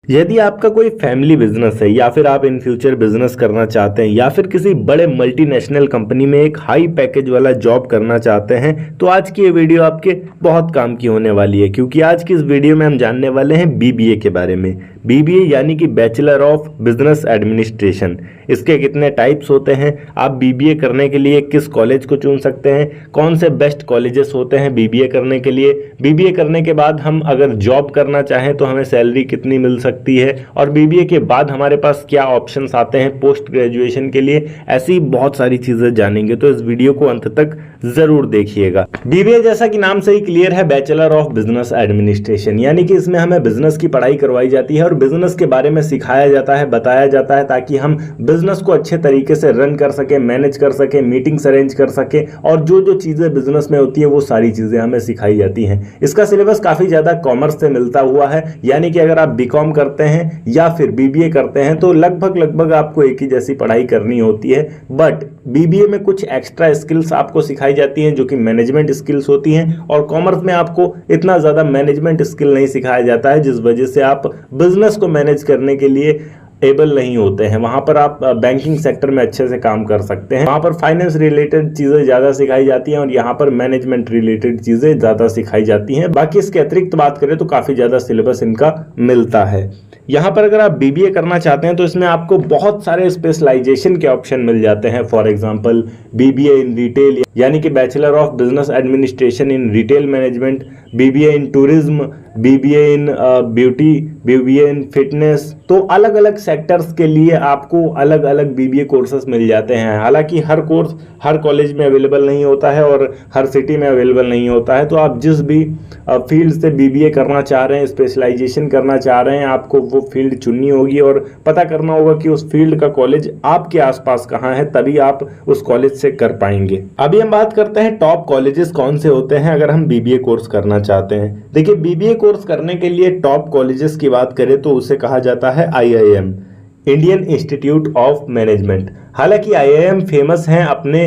यदि आपका कोई फैमिली बिजनेस है या फिर आप इन फ्यूचर बिजनेस करना चाहते हैं या फिर किसी बड़े मल्टीनेशनल कंपनी में एक हाई पैकेज वाला जॉब करना चाहते हैं तो आज की ये वीडियो आपके बहुत काम की होने वाली है, क्योंकि आज की इस वीडियो में हम जानने वाले हैं बीबीए के बारे में। बीबीए यानी कि बैचलर ऑफ बिजनेस एडमिनिस्ट्रेशन। इसके कितने टाइप्स होते हैं, आप बीबीए करने के लिए किस कॉलेज को चुन सकते हैं, कौन से बेस्ट कॉलेजेस होते हैं बीबीए करने के लिए, बीबीए करने के बाद हम अगर जॉब करना चाहें तो हमें सैलरी कितनी मिल सकती है, और बीबीए के बाद हमारे पास क्या ऑप्शंस आते हैं पोस्ट ग्रेजुएशन के लिए। ऐसी बहुत सारी चीजें जानेंगे, तो इस वीडियो को अंत तक जरूर देखिएगा। बीबीए जैसा कि नाम से ही क्लियर है, बैचलर ऑफ बिजनेस एडमिनिस्ट्रेशन, यानी कि इसमें हमें बिजनेस की पढ़ाई करवाई जाती है और बिजनेस के बारे में सिखाया जाता है, बताया जाता है, ताकि हम बिजनेस को अच्छे तरीके से रन कर सके, मैनेज कर सके, मीटिंग्स अरेंज कर सके, और जो जो चीजें बिजनेस में होती है वो सारी चीजें हमें सिखाई जाती हैं। इसका सिलेबस काफी ज्यादा कॉमर्स से मिलता हुआ है, यानी कि अगर आप बीकॉम करते हैं या फिर बीबीए करते हैं तो लगभग आपको एक ही जैसी पढ़ाई करनी होती है। बट बीबीए में कुछ एक्स्ट्रा स्किल्स आपको सिखाई जाती हैं जो कि मैनेजमेंट स्किल्स होती हैं, और कॉमर्स में आपको इतना ज्यादा मैनेजमेंट स्किल नहीं सिखाया जाता है, जिस वजह से आप बिजनेस को मैनेज करने के लिए एबल नहीं होते हैं। वहां पर आप बैंकिंग सेक्टर में अच्छे से काम कर सकते हैं, वहां पर फाइनेंस रिलेटेड चीजें ज्यादा सिखाई जाती हैं और यहाँ पर मैनेजमेंट रिलेटेड चीजें ज्यादा सिखाई जाती हैं। बाकी इसके अतिरिक्त बात करें तो काफी ज्यादा सिलेबस इनका मिलता है। यहाँ पर अगर आप बीबीए करना चाहते हैं तो इसमें आपको बहुत सारे स्पेशलाइजेशन के ऑप्शन मिल जाते हैं। For example BBA in retail, यानी कि bachelor of business administration in retail management, BBA in tourism, BBA in beauty, BBA in fitness. तो अलग अलग सेक्टर्स के लिए आपको अलग अलग बीबीए कोर्सेस मिल जाते हैं। हालांकि हर कोर्स हर कॉलेज में अवेलेबल नहीं होता है और हर सिटी में अवेलेबल नहीं होता है, तो आप जिस भी फील्ड से बीबीए करना चाह रहे हैं, स्पेशलाइजेशन करना चाह रहे हैं, आपको वो फील्ड चुननी होगी और पता करना होगा कि उस फील्ड का कॉलेज आपके आसपास कहाँ है, तभी आप उस कॉलेज से कर पाएंगे। अभी हम बात करते हैं टॉप कॉलेजेस कौन से होते हैं अगर हम बीबीए कोर्स करना चाहते हैं। देखिए, बीबीए कोर्स करने के लिए टॉप कॉलेजेस की बात करें तो उसे कहा जाता है IIM, Indian institute of management. हालांकि आईआईएम फेमस हैं अपने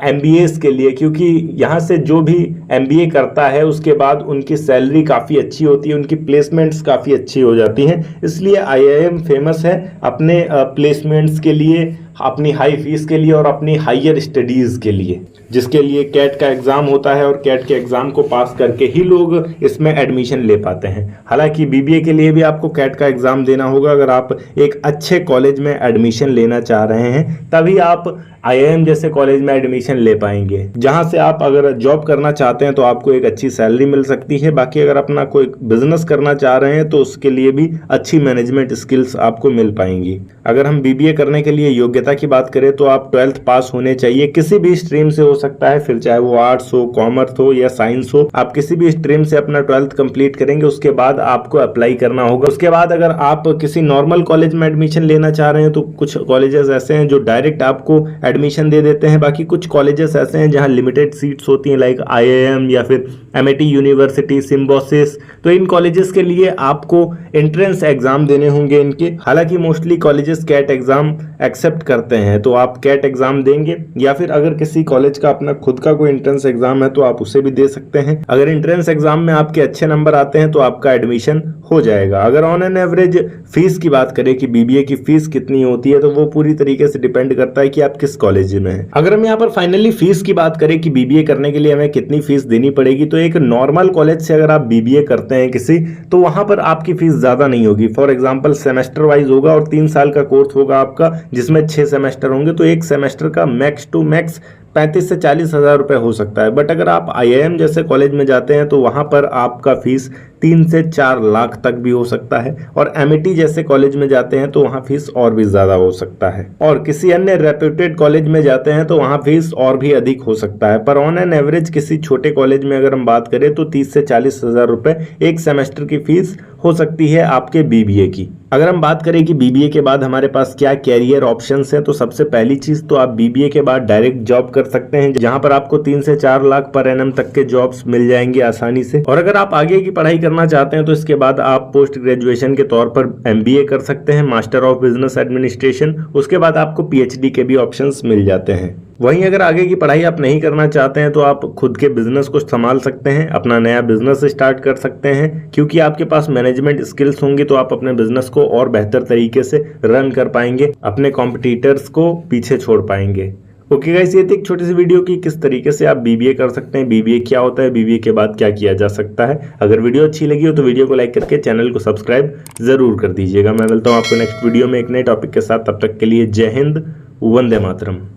एमबीएस के लिए, क्योंकि यहाँ से जो भी एमबीए करता है उसके बाद उनकी सैलरी काफ़ी अच्छी होती है, उनकी प्लेसमेंट्स काफ़ी अच्छी हो जाती हैं। इसलिए आईआईएम फेमस है अपने प्लेसमेंट्स के लिए, अपनी हाई फीस के लिए और अपनी हायर स्टडीज़ के लिए, जिसके लिए कैट का एग्ज़ाम होता है और कैट के एग्ज़ाम को पास करके ही लोग इसमें एडमिशन ले पाते हैं। हालांकि बीबीए के लिए भी आपको कैट का एग्ज़ाम देना होगा अगर आप एक अच्छे कॉलेज में एडमिशन लेना चाह रहे हैं, तभी आप आईआईएम जैसे कॉलेज में एडमिशन ले पाएंगे, जहां से आप अगर जॉब करना चाहते हैं तो आपको एक अच्छी सैलरी मिल सकती है। बाकी अगर अपना कोई बिजनेस करना चाह रहे हैं तो उसके लिए भी अच्छी मैनेजमेंट स्किल्स आपको मिल पाएंगी। अगर हम बीबीए करने के लिए योग्यता की बात करें तो आप 12th पास होने चाहिए, किसी भी स्ट्रीम से हो सकता है, फिर चाहे वो आर्ट्स हो, कॉमर्स हो या साइंस हो, आप किसी भी स्ट्रीम से अपना 12th कंप्लीट करेंगे, उसके बाद आपको अप्लाई करना होगा। उसके बाद अगर आप किसी नॉर्मल कॉलेज में एडमिशन लेना चाह रहे हैं तो कुछ कॉलेजेस ऐसे हैं जो डायरेक्ट आपको एडमिशन दे देते हैं। बाकी कुछ कॉलेजेस ऐसे हैं जहां लिमिटेड सीट्स होती हैं, लाइक आईआईएम या फिर एमआईटी यूनिवर्सिटी, सिम्बोसिस। तो इन कॉलेजेस के लिए आपको एंट्रेंस एग्जाम देने होंगे इनके। हालांकि mostly colleges CAT exam accept करते हैं, तो आप कैट एग्जाम देंगे, या फिर अगर किसी कॉलेज का अपना खुद का कोई एंट्रेंस एग्जाम है तो आप उसे भी दे सकते हैं। अगर एंट्रेंस एग्जाम में आपके अच्छे नंबर आते हैं तो आपका एडमिशन हो जाएगा। अगर ऑन एन एवरेज फीस की बात करें कि बीबीए की फीस कितनी होती है, तो वो पूरी तरीके से डिपेंड करता है कि आप किस कॉलेज में हैं। अगर हम यहाँ पर फाइनली फीस की बात करें कि बीबीए करने के लिए हमें कितनी फीस देनी पड़ेगी, तो एक नॉर्मल कॉलेज से अगर आप बीबीए करते हैं किसी, तो वहां पर आपकी फीस ज्यादा नहीं होगी। फॉर एग्जांपल सेमेस्टर वाइज होगा और 3 साल का कोर्स होगा आपका, जिसमें 6 सेमेस्टर होंगे, तो एक सेमेस्टर का मैक्स टू मैक्स 35 से 40 हज़ार रुपये हो सकता है। बट अगर आप आईआईएम जैसे कॉलेज में जाते हैं तो वहाँ पर आपका फीस 3 से 4 लाख तक भी हो सकता है, और एमआईटी जैसे कॉलेज में जाते हैं तो वहाँ फीस और भी ज़्यादा हो सकता है, और किसी अन्य रेप्यूटेड कॉलेज में जाते हैं तो वहाँ फीस और भी अधिक हो सकता है। पर ऑन एन एवरेज किसी छोटे कॉलेज में अगर हम बात करें तो 30 से 40 हज़ार रुपये एक सेमेस्टर की फीस हो सकती है आपके बीबीए की। अगर हम बात करें कि बीबीए के बाद हमारे पास क्या कैरियर ऑप्शंस हैं, तो सबसे पहली चीज तो आप बीबीए के बाद डायरेक्ट जॉब कर सकते हैं, जहां पर आपको 3 से 4 लाख पर एनम तक के जॉब्स मिल जाएंगे आसानी से। और अगर आप आगे की पढ़ाई करना चाहते हैं तो इसके बाद आप पोस्ट ग्रेजुएशन के तौर पर MBA कर सकते हैं, मास्टर ऑफ बिजनेस एडमिनिस्ट्रेशन। उसके बाद आपको PhD के भी ऑप्शंस मिल जाते हैं। वहीं अगर आगे की पढ़ाई आप नहीं करना चाहते हैं तो आप खुद के बिजनेस को संभाल सकते हैं, अपना नया बिजनेस स्टार्ट कर सकते हैं, क्योंकि आपके पास मैनेजमेंट स्किल्स होंगी तो आप अपने बिजनेस को और बेहतर तरीके से रन कर पाएंगे, अपने कॉम्पिटिटर्स को पीछे छोड़ पाएंगे। ओके गाइस, ये थी एक छोटी सी वीडियो की किस तरीके से आप BBA कर सकते हैं, BBA क्या होता है, BBA के बाद क्या किया जा सकता है। अगर वीडियो अच्छी लगी हो तो वीडियो को लाइक करके चैनल को सब्सक्राइब जरूर कर दीजिएगा। मैं मिलता हूँ आपको नेक्स्ट वीडियो में एक नए टॉपिक के साथ। तब तक के लिए जय हिंद, वंदे मातरम।